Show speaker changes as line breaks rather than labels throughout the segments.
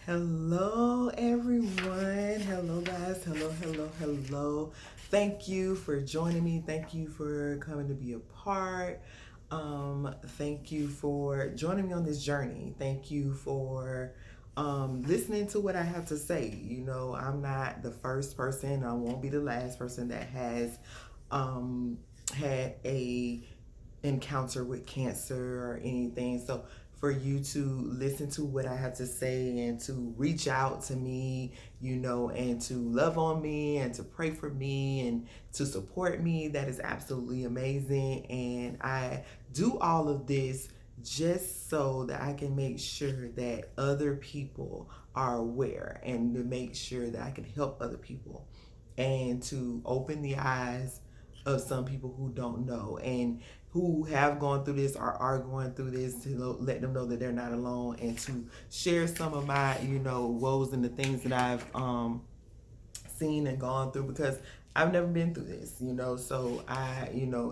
Hello, everyone. Hello, guys. Hello. Thank you for joining me. Thank you for coming to be a part. Thank you for joining me on this journey. Thank you for listening to what I have to say. You know, I'm not the first person. I won't be the last person that has had a encounter with cancer or anything. So for you to listen to what I have to say and to reach out to me, and to love on me and to pray for me and to support me, that is absolutely amazing. And I do all of this just so that I can make sure that other people are aware and to make sure that I can help other people and to open the eyes of some people who don't know and who have gone through this or are going through this, to let them know that they're not alone, and to share some of my woes and the things that I've seen and gone through, because I've never been through this, so I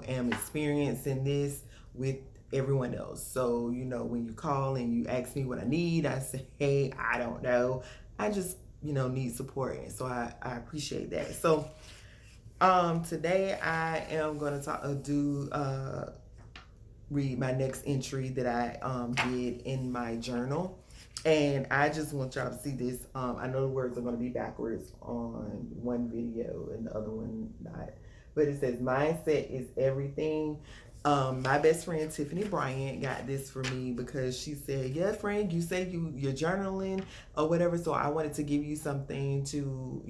am experiencing this with everyone else. So when you call and you ask me what I need, I say, hey, I don't know, I just need support. And so I appreciate that. So today I am going to read my next entry that I did in my journal. And I just want y'all to see this. I know the words are going to be backwards on one video and the other one not. But it says, mindset is everything. My best friend Tiffany Bryant got this for me because she said, yeah, friend, you say you're journaling or whatever. So I wanted to give you something to,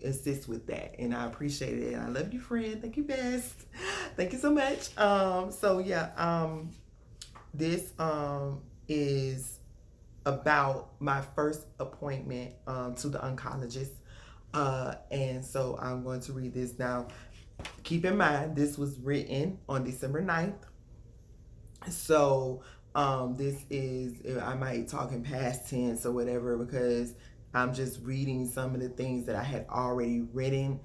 assist with that. And I appreciate it. And I love you, friend. Thank you, best. Thank you so much. This is about my first appointment to the oncologist. And so I'm going to read this now. Keep in mind, this was written on December 9th. So this is, I might talk in past tense or whatever, because I'm just reading some of the things that I had already written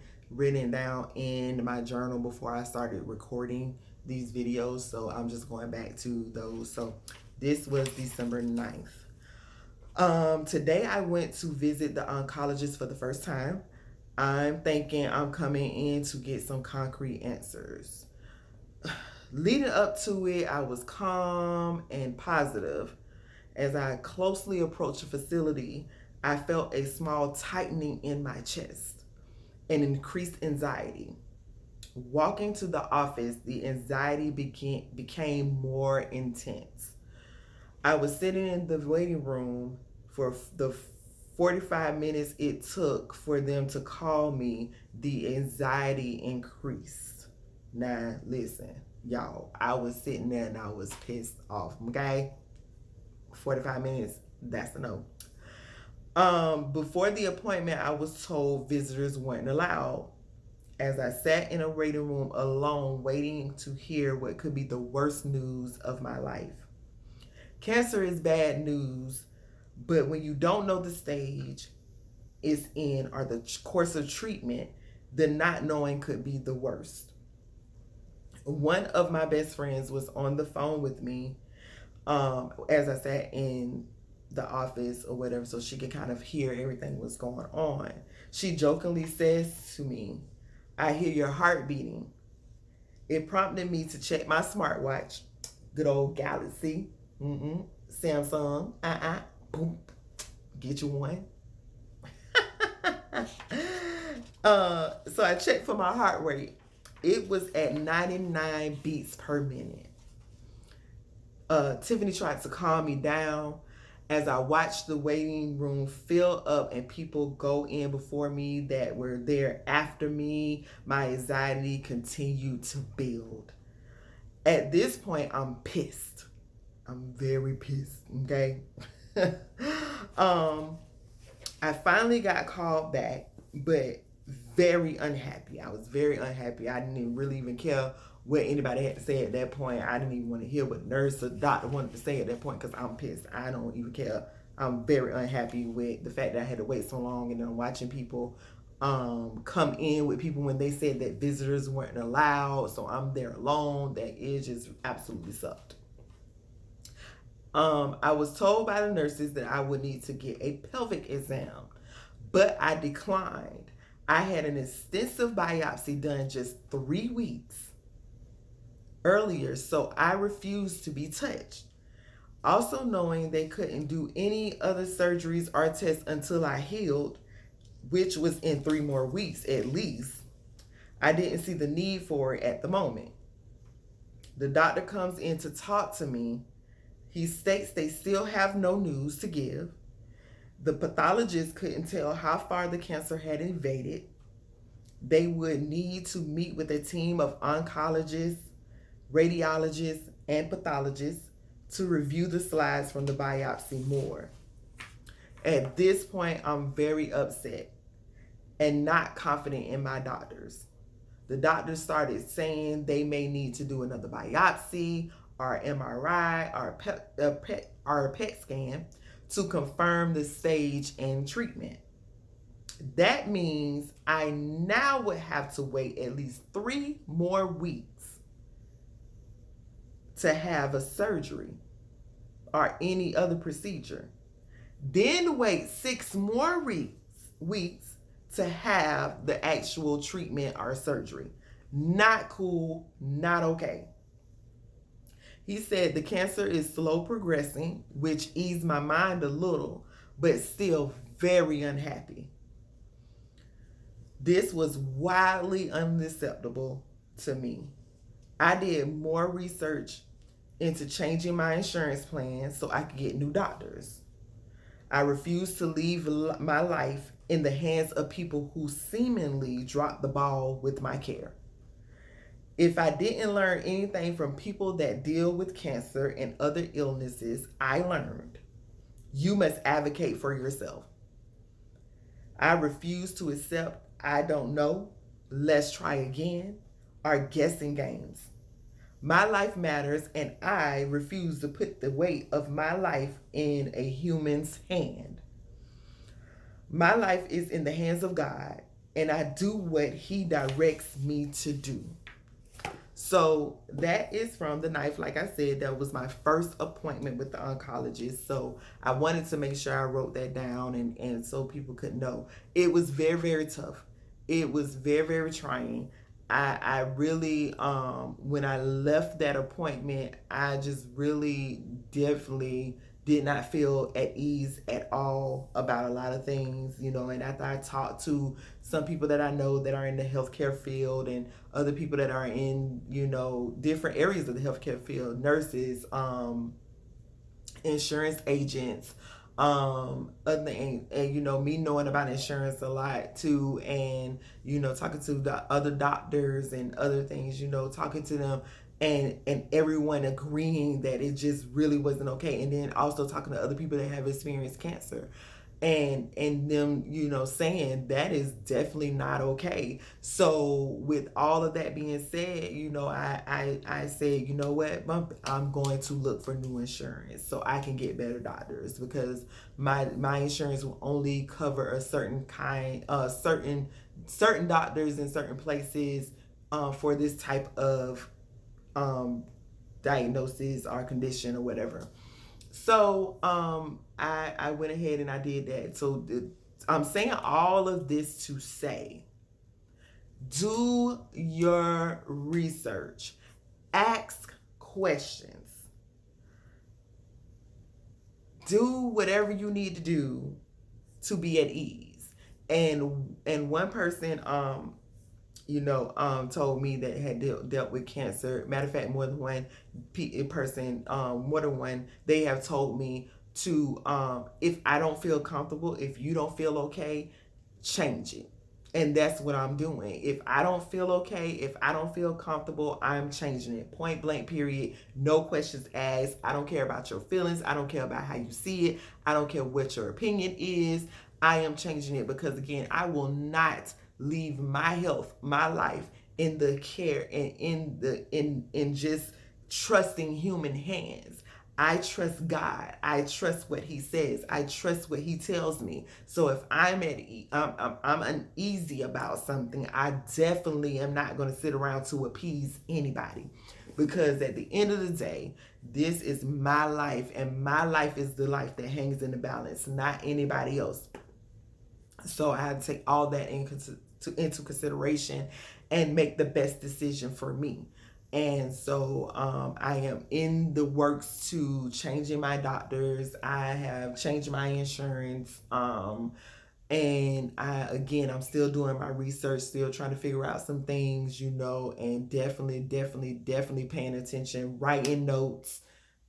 down in my journal before I started recording these videos. So I'm just going back to those. So this was December 9th. Today I went to visit the oncologist for the first time. I'm thinking I'm coming in to get some concrete answers. Leading up to it, I was calm and positive. As I closely approached the facility, I felt a small tightening in my chest and increased anxiety. Walking to the office, the anxiety became more intense. I was sitting in the waiting room for the 45 minutes it took for them to call me. The anxiety increased. Now, listen, y'all, I was sitting there and I was pissed off, okay? 45 minutes, that's a no. Before the appointment, I was told visitors weren't allowed. As I sat in a waiting room alone, waiting to hear what could be the worst news of my life. Cancer is bad news, but when you don't know the stage it's in or the course of treatment, the not knowing could be the worst. One of my best friends was on the phone with me as I sat in the office or whatever, so she could kind of hear everything was going on. She jokingly says to me, I hear your heart beating. It prompted me to check my smartwatch. Good old Galaxy. Samsung. Boom. Get you one. So I checked for my heart rate. It was at 99 beats per minute. Tiffany tried to calm me down as I watched the waiting room fill up and people go in before me that were there after me. My anxiety continued to build. At this point, I'm pissed. I'm very pissed, okay? I finally got called back, but very unhappy. I was very unhappy. I didn't really even care what anybody had to say at that point. I didn't even want to hear what nurse or doctor wanted to say at that point because I'm pissed. I don't even care. I'm very unhappy with the fact that I had to wait so long, and then watching people come in with people when they said that visitors weren't allowed. So I'm there alone. That it just absolutely sucked. I was told by the nurses that I would need to get a pelvic exam, but I declined. I had an extensive biopsy done just 3 weeks earlier, so I refused to be touched. Also, knowing they couldn't do any other surgeries or tests until I healed, which was in 3 more weeks at least, I didn't see the need for it at the moment. The doctor comes in to talk to me. He states they still have no news to give. The pathologist couldn't tell how far the cancer had invaded. They would need to meet with a team of oncologists, radiologists, and pathologists to review the slides from the biopsy more. At this point, I'm very upset and not confident in my doctors. The doctors started saying they may need to do another biopsy or MRI or a PET scan to confirm the stage and treatment. That means I now would have to wait at least 3 more weeks to have a surgery or any other procedure. Then wait 6 more weeks to have the actual treatment or surgery. Not cool, not okay. He said the cancer is slow progressing, which eased my mind a little, but still very unhappy. This was wildly unacceptable to me. I did more research into changing my insurance plan so I could get new doctors. I refused to leave my life in the hands of people who seemingly dropped the ball with my care. If I didn't learn anything from people that deal with cancer and other illnesses, I learned you must advocate for yourself. I refuse to accept I don't know, let's try again, or guessing games. My life matters, and I refuse to put the weight of my life in a human's hand. My life is in the hands of God, and I do what He directs me to do. So that is from the knife. Like I said, that was my first appointment with the oncologist. So I wanted to make sure I wrote that down and so people could know. It was very, very tough. It was very, very trying. I really, when I left that appointment, I just really definitely did not feel at ease at all about a lot of things, and after I talked to some people that I know that are in the healthcare field and other people that are in, different areas of the healthcare field, nurses, insurance agents, other and me knowing about insurance a lot too, and talking to the other doctors and other things, talking to them, and everyone agreeing that it just really wasn't okay, and then also talking to other people that have experienced cancer, and them saying that is definitely not okay. So with all of that being said, I said, what, I'm going to look for new insurance so I can get better doctors, because my insurance will only cover a certain kind certain doctors in certain places for this type of diagnosis or condition or whatever. So I went ahead and I did that. So I'm saying all of this to say, do your research, ask questions, do whatever you need to do to be at ease. And one person told me that had dealt with cancer. Matter of fact, more than one person, more than one, they have told me to, if I don't feel comfortable, if you don't feel okay, change it. And that's what I'm doing. If I don't feel okay, if I don't feel comfortable, I'm changing it. Point blank, period. No questions asked. I don't care about your feelings. I don't care about how you see it. I don't care what your opinion is. I am changing it because, again, I will not leave my health, my life in the care and in just trusting human hands. I trust God. I trust what He says. I trust what He tells me. So if I'm uneasy about something, I definitely am not going to sit around to appease anybody, because at the end of the day, This is my life, and my life is the life that hangs in the balance, not anybody else. So I had to take all that into consideration and make the best decision for me. And so I am in the works to changing my doctors. I have changed my insurance. And I'm still doing my research, still trying to figure out some things, and definitely paying attention, writing notes,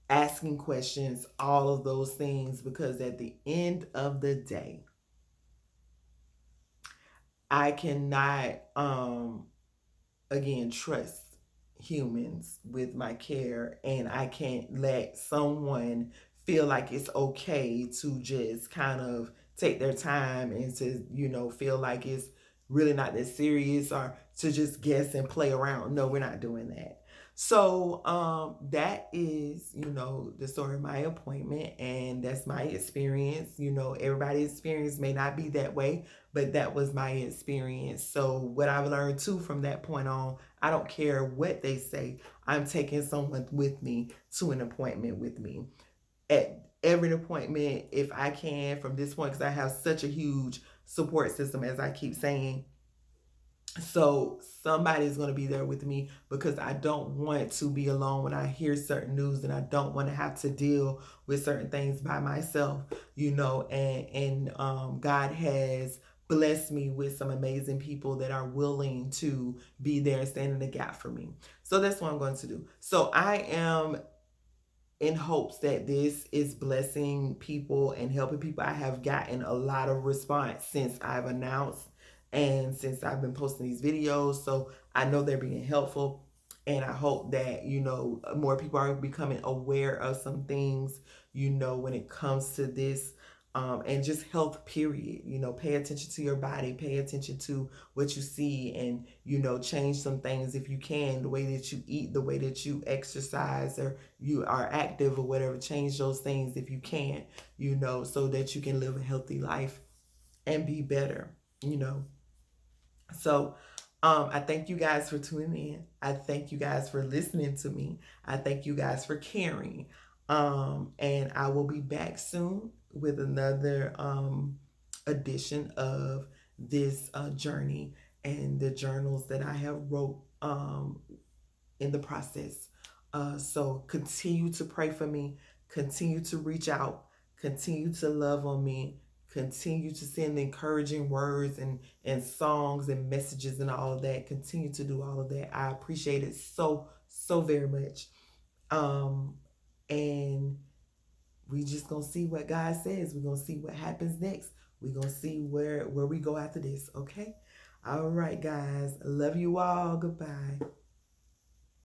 asking questions, all of those things, because at the end of the day, I cannot again trust humans with my care, and I can't let someone feel like it's okay to just kind of take their time and to feel like it's really not that serious, or to just guess and play around. No, we're not doing that. So that is the story of my appointment, and that's my experience. Everybody's experience may not be that way, but that was my experience. So what I've learned too from that point on, I don't care what they say, I'm taking someone with me to an appointment with me. At every appointment, if I can, from this point, because I have such a huge support system, as I keep saying. So somebody's going to be there with me, because I don't want to be alone when I hear certain news, and I don't want to have to deal with certain things by myself, and God has blessed me with some amazing people that are willing to be there and stand in the gap for me. So that's what I'm going to do. So I am in hopes that this is blessing people and helping people. I have gotten a lot of response since I've announced and since I've been posting these videos. So I know they're being helpful. And I hope that, more people are becoming aware of some things, when it comes to this. And just health, period. Pay attention to your body, pay attention to what you see, and, change some things if you can, the way that you eat, the way that you exercise, or you are active or whatever. Change those things if you can, so that you can live a healthy life and be better, So I thank you guys for tuning in. I thank you guys for listening to me. I thank you guys for caring. And I will be back soon with another edition of this journey and the journals that I have wrote in the process. So continue to pray for me, continue to reach out, continue to love on me, continue to send encouraging words and songs and messages and all of that. Continue to do all of that. I appreciate it so very much. And we just gonna see what God says. We're gonna see what happens next. We're gonna see where we go after this. Okay. All right, guys. Love you all. Goodbye.